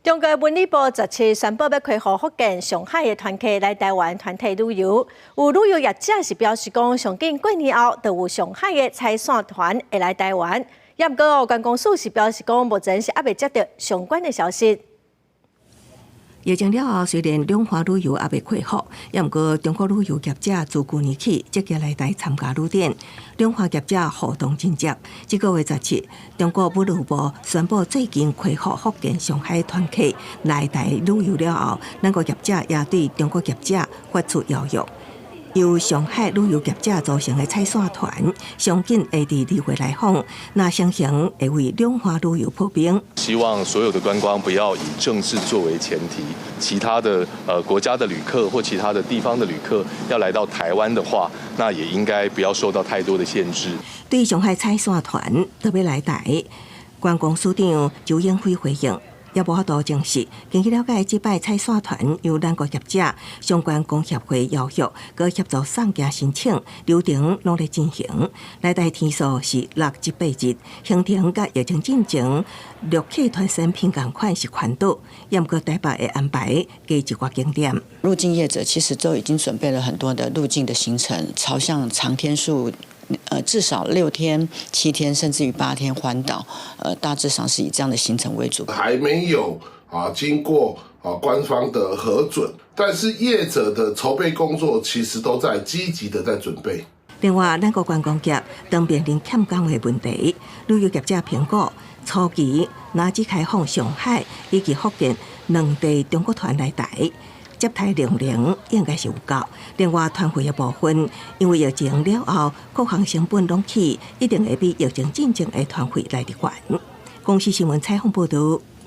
中国文旅部17宣布要开放福建、上海的团客来台湾团体旅游。有旅游业者是表示讲，上紧过年后，就有上海的彩线团会来台湾。也不过，观光署是表示讲，目前是还未接到相关的消息。疫情了后，虽然两岸旅游还未恢复，也不过中国旅游业者自去年起积极来台参加旅展，两岸业者互动真接。这个月17，中国文旅部宣布最近开放福建、上海团客来台旅游了后，咱个业者也对中国业者发出邀约。由上海旅游业者组成的彩线团，相信会伫2月来访，那相信会为两岸旅游破冰。希望所有的观光不要以政治作为前提，其他的国家的旅客或其他的地方的旅客要来到台湾的话，那也应该不要受到太多的限制。对上海彩线团特别来台，观光署长周英辉回应。也无法度证实。根据了解，这摆彩线团由咱国业者、相关工协会邀约，佮协助送件申请，流程拢在进行。来台天数是6至8日，行程佮疫情进前陆客团产品共款是宽度，也毋过台北会安排加一寡景点。入境业者其实都已经准备了很多的入境的行程，朝向长天数。至少6天、7天，甚至于8天环岛，大致上是以这样的行程为主。还没有经过官方的核准，但是业者的筹备工作其实都在积极的在准备。另外，咱国观光业当面临欠工的问题，旅游业者评估初期若只开放上海以及福建2地中国团来台。接待00应该是有够。另外，团费的部分，因为疫情了后，各项成本拢起，一定会比疫情进前的团费来得悬。公司新闻采访报道。